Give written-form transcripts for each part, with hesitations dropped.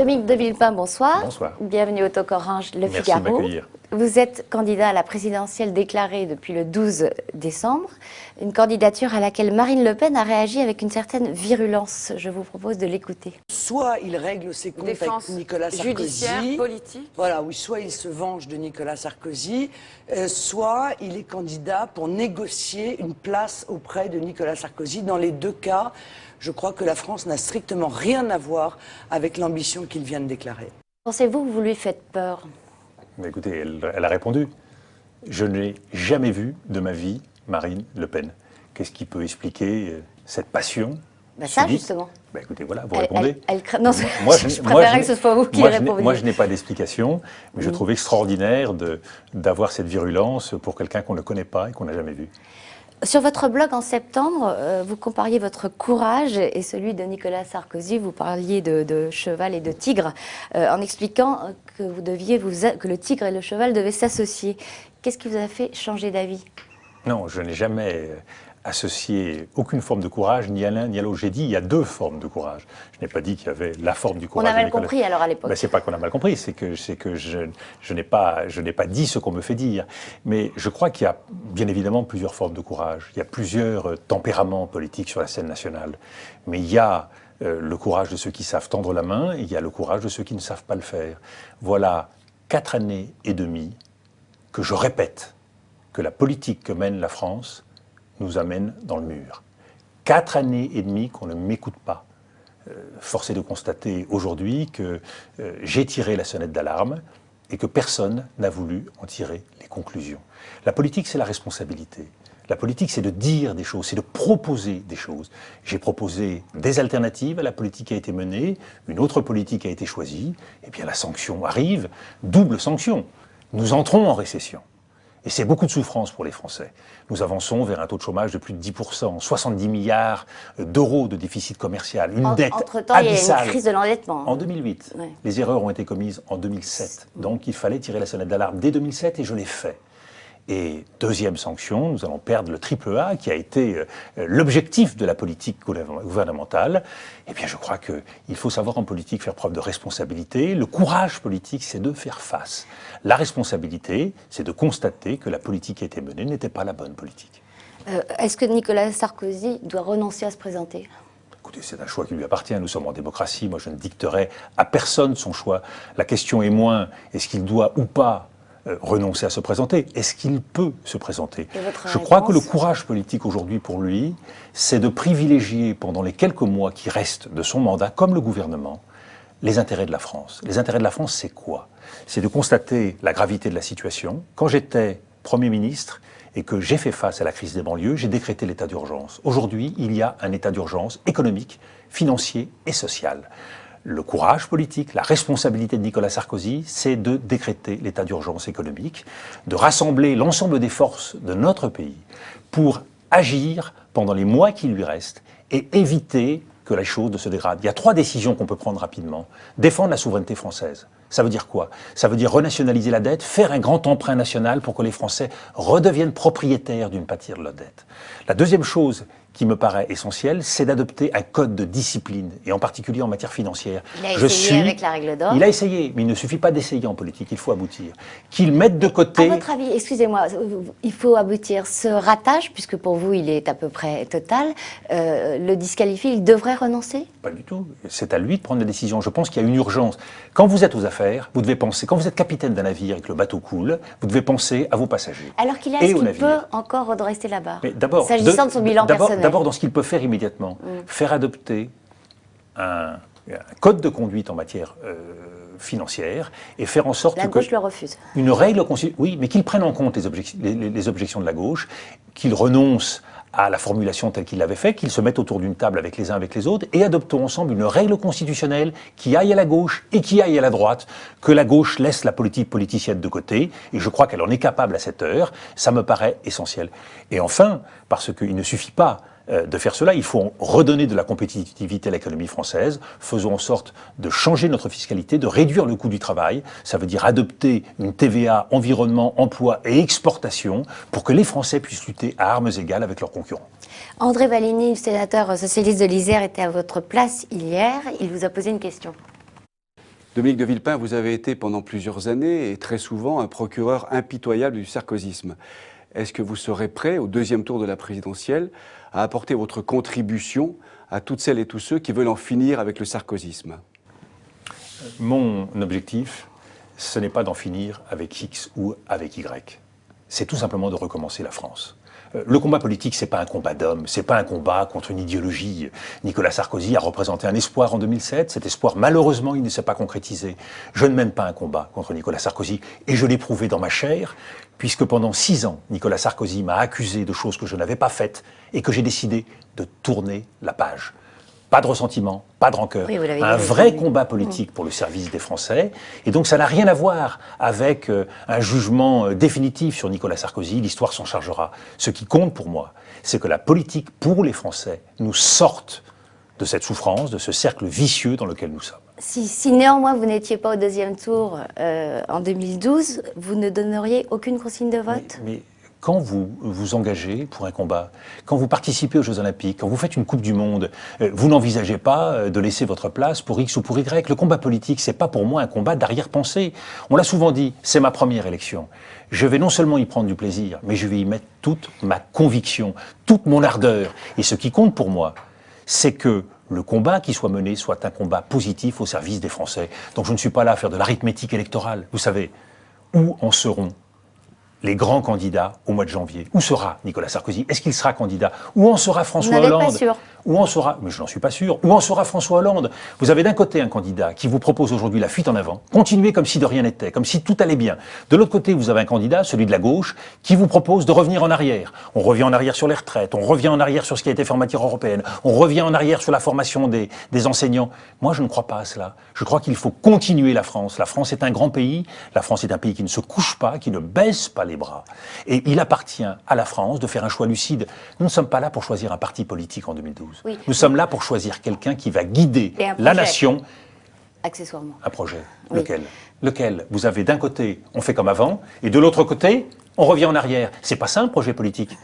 Dominique de Villepin, bonsoir. Bonsoir. Bienvenue au Talk Orange, Le Merci Figaro. de m'accueillir. Vous êtes candidat à la présidentielle déclarée depuis le 12 décembre, une candidature à laquelle Marine Le Pen a réagi avec une certaine virulence. Je vous propose de l'écouter. Soit il règle ses comptes avec Nicolas Sarkozy, judiciaire, politique. Voilà, oui, soit il se venge de Nicolas Sarkozy, soit il est candidat pour négocier une place auprès de Nicolas Sarkozy. Dans les deux cas, je crois que la France n'a strictement rien à voir avec l'ambition qu'il vient de déclarer. Pensez-vous que vous lui faites peur ? Mais écoutez, elle a répondu. Je n'ai jamais vu de ma vie Marine Le Pen. Qu'est-ce qui peut expliquer cette passion Ça, justement. Écoutez, voilà, vous répondez. Non, je préférerais que ce soit vous qui répondiez. Moi, je n'ai pas d'explication, mais je trouve extraordinaire d'avoir cette virulence pour quelqu'un qu'on ne connaît pas et qu'on n'a jamais vu. Sur votre blog en septembre, vous compariez votre courage et celui de Nicolas Sarkozy. Vous parliez de cheval et de tigre, en expliquant que que le tigre et le cheval devaient s'associer. Qu'est-ce qui vous a fait changer d'avis ? Non, je n'ai jamais associé aucune forme de courage, ni à l'un ni à l'autre. J'ai dit il y a deux formes de courage. Je n'ai pas dit qu'il y avait la forme du courage. On a mal compris alors à l'époque. C'est pas qu'on a mal compris, c'est que je n'ai pas dit ce qu'on me fait dire. Mais je crois qu'il y a bien évidemment plusieurs formes de courage. Il y a plusieurs tempéraments politiques sur la scène nationale. Mais il y a le courage de ceux qui savent tendre la main et il y a le courage de ceux qui ne savent pas le faire. Voilà 4 années et demie que je répète que la politique que mène la France nous amène dans le mur. 4 années et demie qu'on ne m'écoute pas. Force est de constater aujourd'hui que j'ai tiré la sonnette d'alarme et que personne n'a voulu en tirer les conclusions. La politique, c'est la responsabilité. La politique, c'est de dire des choses, c'est de proposer des choses. J'ai proposé des alternatives à la politique qui a été menée, une autre politique a été choisie, et bien la sanction arrive, double sanction. Nous entrons en récession. Et c'est beaucoup de souffrance pour les Français. Nous avançons vers un taux de chômage de plus de 10%, 70 milliards d'euros de déficit commercial, une dette Entre-temps, abyssale. Il y a une crise de l'endettement. En 2008. Ouais. Les erreurs ont été commises en 2007. Donc il fallait tirer la sonnette d'alarme dès 2007 et je l'ai fait. Et deuxième sanction, nous allons perdre le triple A qui a été l'objectif de la politique gouvernementale. Eh bien, je crois qu'il faut savoir en politique faire preuve de responsabilité. Le courage politique, c'est de faire face. La responsabilité, c'est de constater que la politique qui a été menée n'était pas la bonne politique. Est-ce que Nicolas Sarkozy doit renoncer à se présenter ? Écoutez, c'est un choix qui lui appartient. Nous sommes en démocratie. Moi, je ne dicterai à personne son choix. La question est moins, est-ce qu'il doit ou pas renoncer à se présenter? Est-ce qu'il peut se présenter? Je crois que le courage politique aujourd'hui pour lui, c'est de privilégier pendant les quelques mois qui restent de son mandat, comme le gouvernement, les intérêts de la France. Les intérêts de la France, c'est quoi? C'est de constater la gravité de la situation. Quand j'étais Premier ministre et que j'ai fait face à la crise des banlieues, j'ai décrété l'état d'urgence. Aujourd'hui, il y a un état d'urgence économique, financier et social. Le courage politique, la responsabilité de Nicolas Sarkozy, c'est de décréter l'état d'urgence économique, de rassembler l'ensemble des forces de notre pays pour agir pendant les mois qui lui restent et éviter que les choses ne se dégradent. Il y a 3 décisions qu'on peut prendre rapidement. Défendre la souveraineté française. Ça veut dire quoi? Ça veut dire renationaliser la dette, faire un grand emprunt national pour que les Français redeviennent propriétaires d'une partie de leur dette. La deuxième chose qui me paraît essentiel, c'est d'adopter un code de discipline, et en particulier en matière financière. Il a essayé avec la règle d'or. Il a essayé, mais il ne suffit pas d'essayer en politique, il faut aboutir. Qu'il mette de côté... À votre avis, excusez-moi, il faut aboutir. Ce ratage, puisque pour vous il est à peu près total, le disqualifie, il devrait renoncer? Pas du tout. C'est à lui de prendre des décisions. Je pense qu'il y a une urgence. Quand vous êtes aux affaires, vous devez penser, quand vous êtes capitaine d'un navire et que le bateau coule, vous devez penser à vos passagers. Alors qu'il a, est-ce qu'il peut encore redresser la barre? S'agissant de son bilan personnel. D'abord, dans ce qu'il peut faire immédiatement, faire adopter un code de conduite en matière financière et faire en sorte que... La gauche le refuse. Une règle... Oui, mais qu'il prenne en compte les objections de la gauche, qu'il renonce à la formulation telle qu'il l'avait fait, qu'ils se mettent autour d'une table avec les uns avec les autres et adoptons ensemble une règle constitutionnelle qui aille à la gauche et qui aille à la droite, que la gauche laisse la politique politicienne de côté, et je crois qu'elle en est capable à cette heure, ça me paraît essentiel. Et enfin, parce qu'il ne suffit pas de faire cela, il faut redonner de la compétitivité à l'économie française, faisons en sorte de changer notre fiscalité, de réduire le coût du travail, ça veut dire adopter une TVA, environnement, emploi et exportation pour que les Français puissent lutter à armes égales avec leurs concurrents. André Vallini, sénateur socialiste de l'Isère, était à votre place hier, il vous a posé une question. Dominique de Villepin, vous avez été pendant plusieurs années et très souvent un procureur impitoyable du sarkozysme. Est-ce que vous serez prêt, au deuxième tour de la présidentielle, à apporter votre contribution à toutes celles et tous ceux qui veulent en finir avec le sarkozysme? Mon objectif, ce n'est pas d'en finir avec X ou avec Y. C'est tout simplement de recommencer la France. Le combat politique, c'est pas un combat d'hommes, c'est pas un combat contre une idéologie. Nicolas Sarkozy a représenté un espoir en 2007. Cet espoir, malheureusement, il ne s'est pas concrétisé. Je ne mène pas un combat contre Nicolas Sarkozy et je l'ai prouvé dans ma chair, puisque pendant 6 ans, Nicolas Sarkozy m'a accusé de choses que je n'avais pas faites et que j'ai décidé de tourner la page. Pas de ressentiment, pas de rancœur, oui, un vrai combat politique pour le service des Français. Et donc ça n'a rien à voir avec un jugement définitif sur Nicolas Sarkozy, l'histoire s'en chargera. Ce qui compte pour moi, c'est que la politique pour les Français nous sorte de cette souffrance, de ce cercle vicieux dans lequel nous sommes. Si néanmoins vous n'étiez pas au deuxième tour en 2012, vous ne donneriez aucune consigne de vote? Mais quand vous vous engagez pour un combat, quand vous participez aux Jeux Olympiques, quand vous faites une Coupe du Monde, vous n'envisagez pas de laisser votre place pour X ou pour Y. Le combat politique, c'est pas pour moi un combat d'arrière-pensée. On l'a souvent dit, c'est ma première élection. Je vais non seulement y prendre du plaisir, mais je vais y mettre toute ma conviction, toute mon ardeur. Et ce qui compte pour moi, c'est que le combat qui soit mené soit un combat positif au service des Français. Donc je ne suis pas là à faire de l'arithmétique électorale. Vous savez, où en seront les grands candidats au mois de janvier? Où sera Nicolas Sarkozy? Est-ce qu'il sera candidat? Où en sera François Hollande? Pas sûr. Où en sera, mais je n'en suis pas sûr, où en sera François Hollande? Vous avez d'un côté un candidat qui vous propose aujourd'hui la fuite en avant, continuer comme si de rien n'était, comme si tout allait bien. De l'autre côté, vous avez un candidat, celui de la gauche, qui vous propose de revenir en arrière. On revient en arrière sur les retraites, on revient en arrière sur ce qui a été fait en matière européenne, on revient en arrière sur la formation des enseignants. Moi, je ne crois pas à cela. Je crois qu'il faut continuer la France. La France est un grand pays, la France est un pays qui ne se couche pas, qui ne baisse pas les bras. Et il appartient à la France de faire un choix lucide. Nous ne sommes pas là pour choisir un parti politique en 2012. Oui. Nous sommes là pour choisir quelqu'un qui va guider la nation. Accessoirement. Un projet. Oui. Lequel? Vous avez d'un côté, on fait comme avant, et de l'autre côté, on revient en arrière. C'est pas ça un projet politique.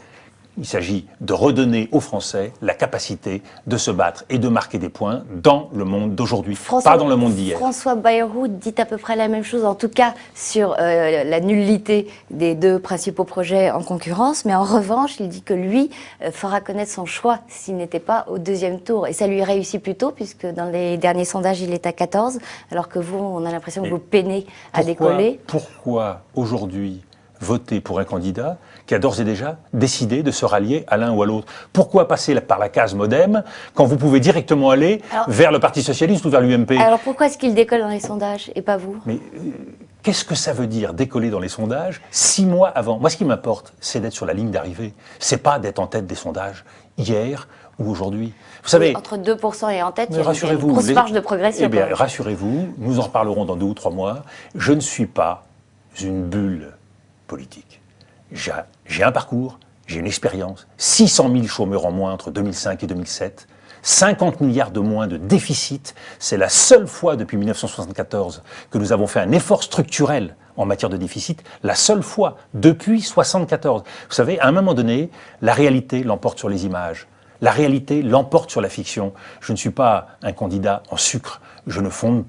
Il s'agit de redonner aux Français la capacité de se battre et de marquer des points dans le monde d'aujourd'hui, pas dans le monde d'hier. François Bayrou dit à peu près la même chose, en tout cas sur la nullité des 2 principaux projets en concurrence, mais en revanche, il dit que lui fera connaître son choix s'il n'était pas au deuxième tour. Et ça lui réussit plutôt, puisque dans les derniers sondages, il est à 14, alors que vous, on a l'impression que vous peinez à décoller. Pourquoi aujourd'hui voter pour un candidat qui a d'ores et déjà décidé de se rallier à l'un ou à l'autre? Pourquoi passer par la case MoDem quand vous pouvez directement aller vers le Parti Socialiste ou vers l'UMP? Alors pourquoi est-ce qu'il décolle dans les sondages et pas vous? Mais qu'est-ce que ça veut dire décoller dans les sondages 6 mois avant? Moi, ce qui m'importe, c'est d'être sur la ligne d'arrivée. C'est pas d'être en tête des sondages hier ou aujourd'hui. Vous savez, oui, entre 2% et en tête, il y a une grosse marge de progression. Eh bien, rassurez-vous, nous en reparlerons dans 2 ou 3 mois. Je ne suis pas une bulle politique. J'ai un parcours, j'ai une expérience, 600 000 chômeurs en moins entre 2005 et 2007, 50 milliards de moins de déficit. C'est la seule fois depuis 1974 que nous avons fait un effort structurel en matière de déficit, la seule fois depuis 1974. Vous savez, à un moment donné, la réalité l'emporte sur les images. La réalité l'emporte sur la fiction. Je ne suis pas un candidat en sucre, je ne fonds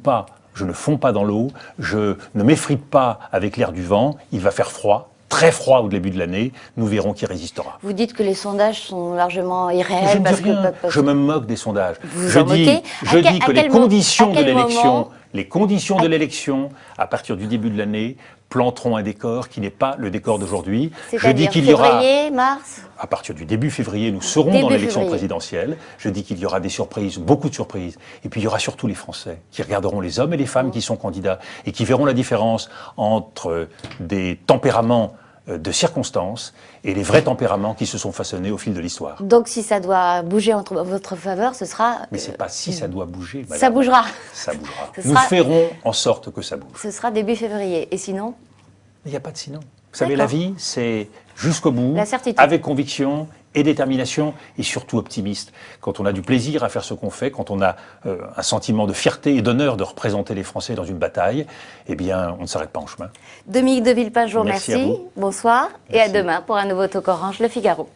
pas dans l'eau, je ne m'effrite pas avec l'air du vent, il va faire froid, très froid au début de l'année, nous verrons qui résistera. Vous dites que les sondages sont largement irréels. Je ne dis rien, je me moque des sondages. Vous je en dis, moquez je dis que les conditions de l'élection, à partir du début de l'année, planteront un décor qui n'est pas le décor d'aujourd'hui. Je dis qu'il y aura, février, mars. À partir du début février, nous serons dans l'élection présidentielle. Je dis qu'il y aura des surprises, beaucoup de surprises. Et puis il y aura surtout les Français qui regarderont les hommes et les femmes qui sont candidats et qui verront la différence entre des tempéraments de circonstances et les vrais tempéraments qui se sont façonnés au fil de l'histoire. Donc si ça doit bouger en votre faveur, ce sera... Mais c'est pas si ça doit bouger, madame. Ça bougera. Ça bougera. Nous ferons en sorte que ça bouge. Ce sera début février. Et sinon? Il n'y a pas de sinon. Vous savez, la vie, c'est jusqu'au bout, la certitude, avec conviction et détermination, et surtout optimiste. Quand on a du plaisir à faire ce qu'on fait, quand on a un sentiment de fierté et d'honneur de représenter les Français dans une bataille, eh bien, on ne s'arrête pas en chemin. Dominique de Villepin, je vous remercie. Merci à vous. Bonsoir, Merci. Et à demain pour un nouveau Talk Orange, Le Figaro.